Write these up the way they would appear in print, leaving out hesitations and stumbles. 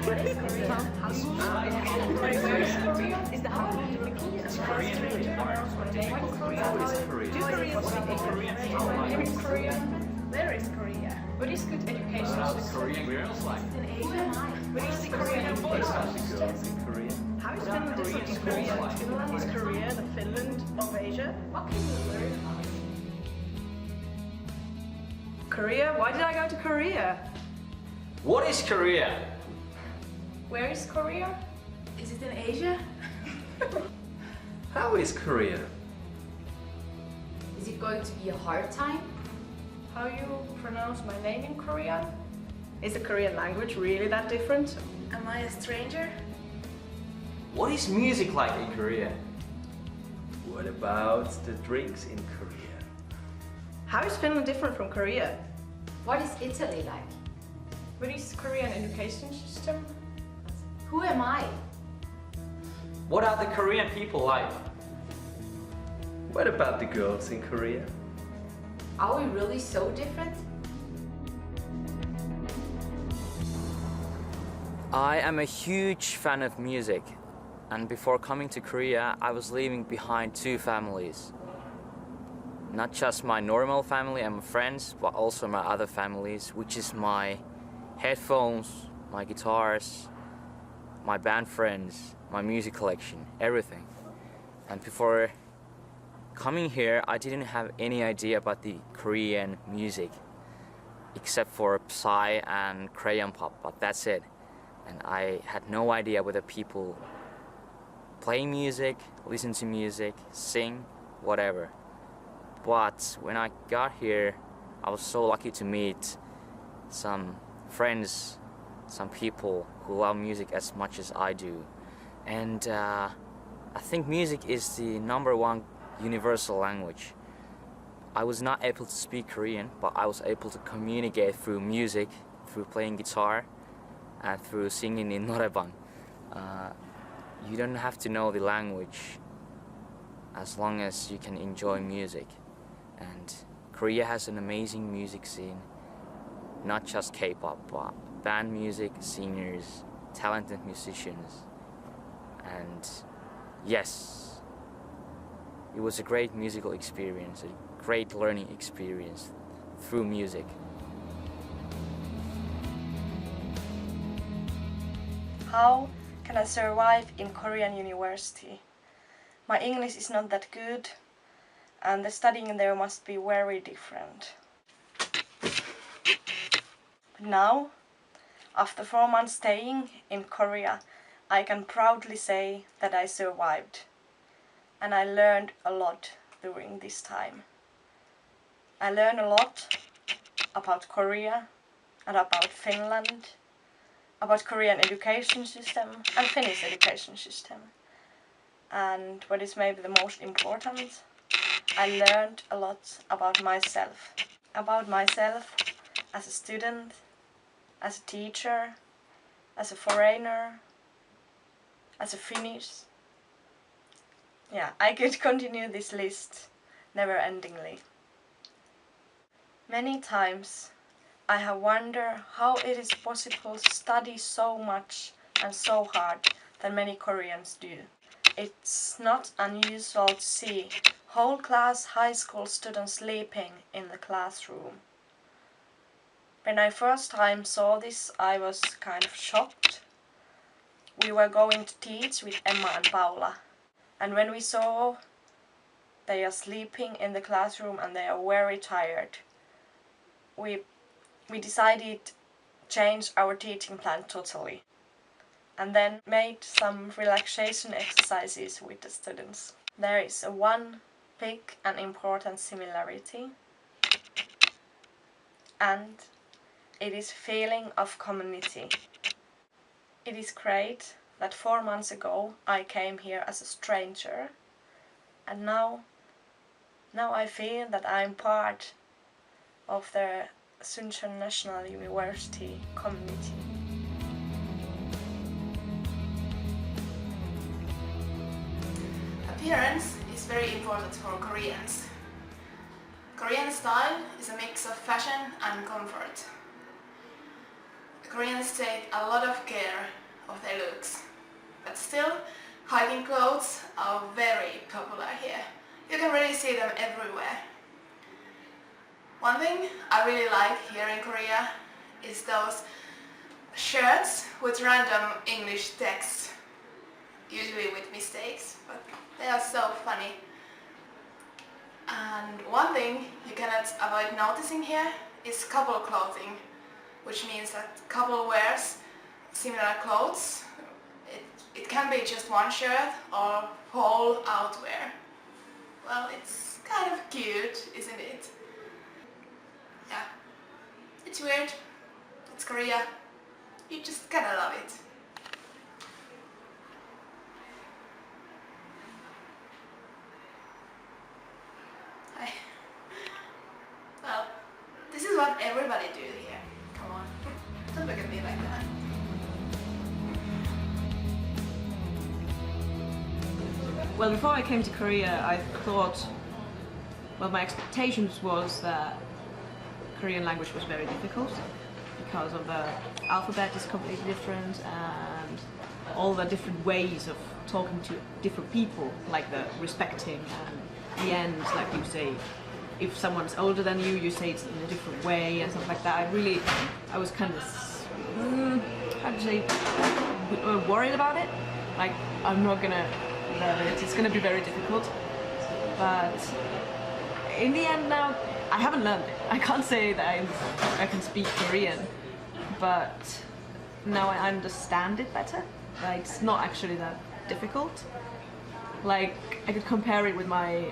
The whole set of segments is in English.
What is Korea? Where is Korea? Is the how you repeat? It's Korean. Do Koreans speak Korean? Where is Korea? What is good education? Korean girls like In Asia? What is the Korean girls in Korea. How is Finland different from Korea? Finland is Korea, the Finland of Asia. What can you learn about it? Korea? Why did I go to Korea? What is Korea? Where is Korea? Is it in Asia? How is Korea? Is it going to be a hard time? How you pronounce my name in Korean? Is the Korean language really that different? Am I a stranger? What is music like in Korea? What about the drinks in Korea? How is Finland different from Korea? What is Italy like? What is the Korean education system? Who am I? What are the Korean people like? What about the girls in Korea? Are we really so different? I am a huge fan of music, and before coming to Korea, I was leaving behind two families. Not just my normal family and my friends, but also my other families, which is my headphones, my guitars, my band friends, my music collection, everything. And before coming here, I didn't have any idea about the Korean music, except for Psy and Crayon Pop, but that's it. And I had no idea whether people play music, listen to music, sing, whatever. But when I got here, I was so lucky to meet some friends, some people who love music as much as I do. And I think music is the #1 universal language. I was not able to speak Korean, but I was able to communicate through music, through playing guitar, and through singing in noraebang. You don't have to know the language as long as you can enjoy music. And Korea has an amazing music scene, not just K-pop, but band music, singers, talented musicians. And yes, it was a great musical experience, a great learning experience through music. How can I survive in Korean university? My English is not that good, and the studying there must be very different. Now, after 4 months staying in Korea, I can proudly say that I survived, and I learned a lot during this time. I learned a lot about Korea and about Finland, about Korean education system and Finnish education system. And what is maybe the most important, I learned a lot about myself as a student, as a teacher, as a foreigner, as a Finnish. Yeah, I could continue this list never-endingly. Many times I have wondered how it is possible to study so much and so hard than many Koreans do. It's not unusual to see whole class high school students sleeping in the classroom. When I first time saw this, I was kind of shocked. We were going to teach with Emma and Paula, and when we saw they are sleeping in the classroom and they are very tired, we decided to change our teaching plan totally, and then made some relaxation exercises with the students. There is one big and important similarity, and it is feeling of community. It is great that 4 months ago I came here as a stranger, and now I feel that I'm part of the Suncheon National University community. Appearance is very important for Koreans. Korean style is a mix of fashion and comfort. The Koreans take a lot of care of their looks, but still, hiking clothes are very popular here. You can really see them everywhere. One thing I really like here in Korea is those shirts with random English text, usually with mistakes, but they are so funny. And one thing you cannot avoid noticing here is couple clothing, which means that couple wears similar clothes. It can be just one shirt or whole outwear. Well, it's kind of cute, isn't it? Yeah, it's weird. It's Korea. You just gotta love it. Well, this is what everybody do here. Come on, don't look at me like that. Well, before I came to Korea, I thought, well, my expectations was that Korean language was very difficult because of the alphabet is completely different and all the different ways of talking to different people, like the respecting and the end, like you say, if someone's older than you, you say it in a different way and stuff like that. I was kind of, how to say, worried about it. Like, I'm not gonna learn it, it's gonna be very difficult. But in the end now, I haven't learned it. I can't say that I can speak Korean, but now I understand it better. Like, it's not actually that difficult. Like, I could compare it with my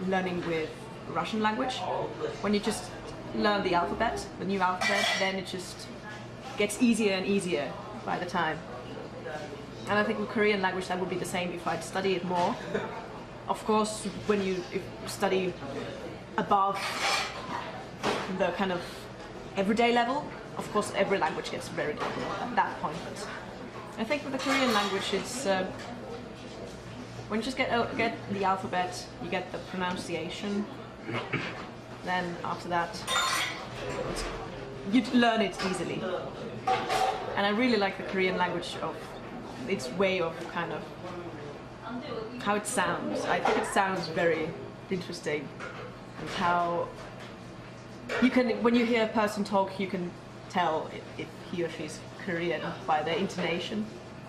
learning with Russian language. When you just learn the alphabet, the new alphabet, then it just gets easier and easier by the time. And I think with Korean language that would be the same if I'd study it more. Of course, when you study above the kind of everyday level, of course every language gets very difficult at that point. But I think with the Korean language, it's when you just get the alphabet, you get the pronunciation. Then after that, you learn it easily. And I really like the Korean language of its way of kind of how it sounds. I think it sounds very interesting, and how you can, when you hear a person talk, you can tell if he or she's Korean by their intonation,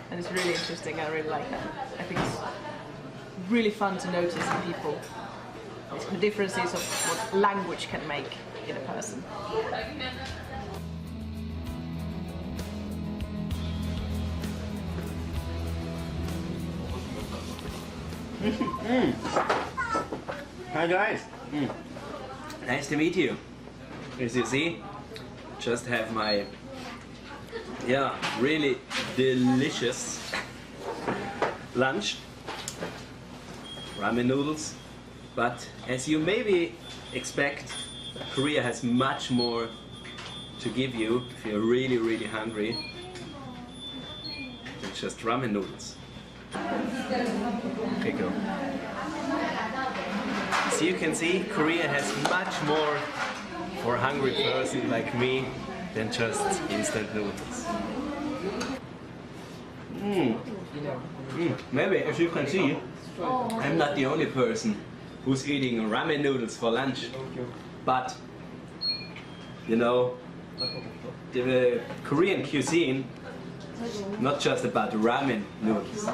and it's really interesting. I really like that. I think it's really fun to notice in people the differences of what language can make in a person. Hi guys. Nice to meet you. As you see, just have my really delicious lunch. Ramen noodles. But as you maybe expect, Korea has much more to give you if you're really, really hungry than just ramen noodles. Okay, go. So you can see, Korea has much more for a hungry person like me than just instant noodles. Maybe, as you can see, I'm not the only person who's eating ramen noodles for lunch. But, you know, the Korean cuisine, not just about ramen noodles.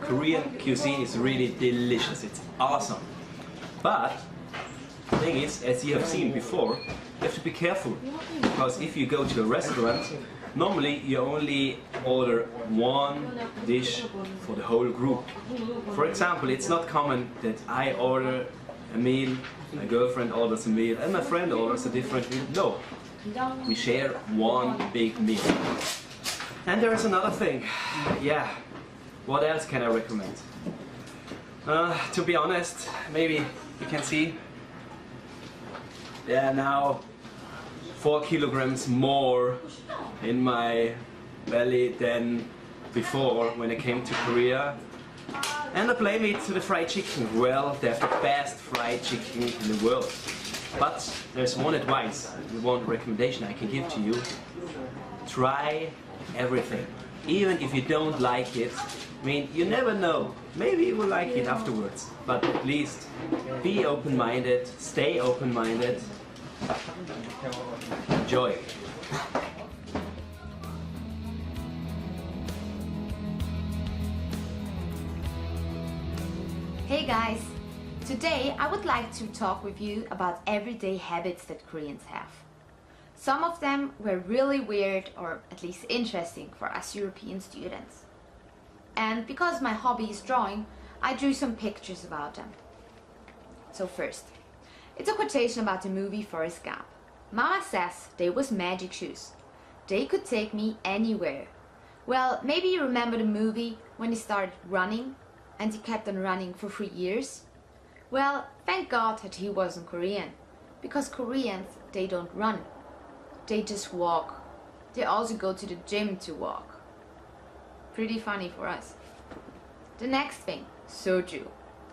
Korean cuisine is really delicious, it's awesome. But the thing is, as you have seen before, you have to be careful. Because if you go to a restaurant, normally you only order one dish for the whole group. For example, it's not common that I order a meal, my girlfriend orders a meal, and my friend orders a different meal. No, we share one big meal. And there is another thing. Yeah, what else can I recommend? To be honest, maybe you can see, now 4 kilograms more in my belly than before when I came to Korea. And I blame it to the fried chicken. Well, they have the best fried chicken in the world. But there's one advice, one recommendation I can give to you. Try everything. Even if you don't like it, I mean, you never know. Maybe you will like it afterwards. But at least be open-minded, stay open-minded. Enjoy. Hey guys! Today I would like to talk with you about everyday habits that Koreans have. Some of them were really weird or at least interesting for us European students. And because my hobby is drawing, I drew some pictures about them. So first, it's a quotation about the movie Forrest Gump. Mama says they was magic shoes. They could take me anywhere. Well, maybe you remember the movie when he started running and he kept on running for 3 years? Well, thank God that he wasn't Korean, because Koreans, they don't run. They just walk. They also go to the gym to walk. Pretty funny for us. The next thing, soju.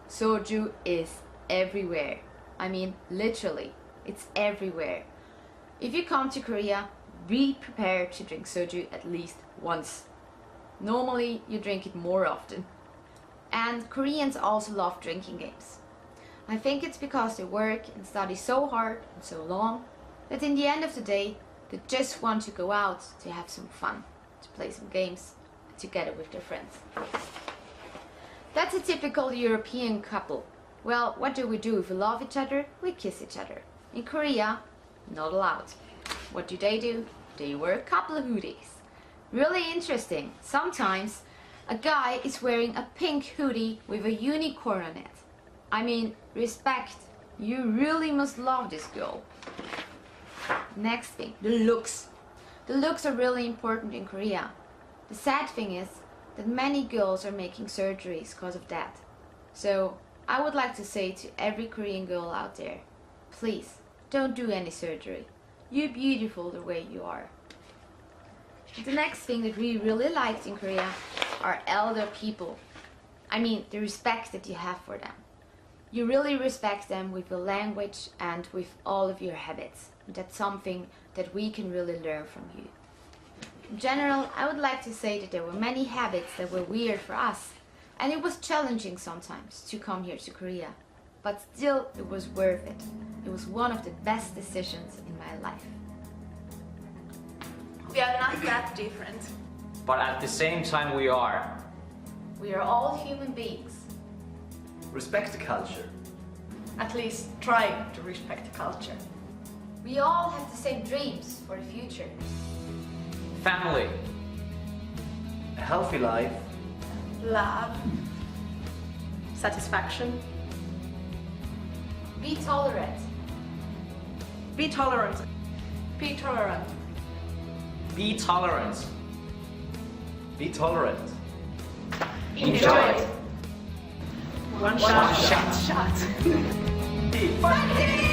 Soju is everywhere. I mean, literally, it's everywhere. If you come to Korea, be prepared to drink soju at least once. Normally, you drink it more often. And Koreans also love drinking games. I think it's because they work and study so hard and so long that in the end of the day, they just want to go out to have some fun, to play some games together with their friends. That's a typical European couple. Well, what do? If we love each other, we kiss each other. In Korea, not allowed. What do? They wear a couple of hoodies. Really interesting. Sometimes a guy is wearing a pink hoodie with a unicorn on it. I mean, respect. You really must love this girl. Next thing, the looks. The looks are really important in Korea. The sad thing is that many girls are making surgeries because of that. So I would like to say to every Korean girl out there, please don't do any surgery. You're beautiful the way you are. The next thing that we really liked in Korea are elder people. I mean, the respect that you have for them. You really respect them with your language and with all of your habits. That's something that we can really learn from you. In general, I would like to say that there were many habits that were weird for us, and it was challenging sometimes to come here to Korea. But still, it was worth it. It was one of the best decisions in my life. We are not that different. But at the same time we are. We are all human beings. Respect the culture. At least try to respect the culture. We all have the same dreams for the future. Family. A healthy life. Love. Satisfaction. Be tolerant. Be tolerant. Be tolerant. Be tolerant. Be tolerant. Enjoy it. One shot. shot. Fighting!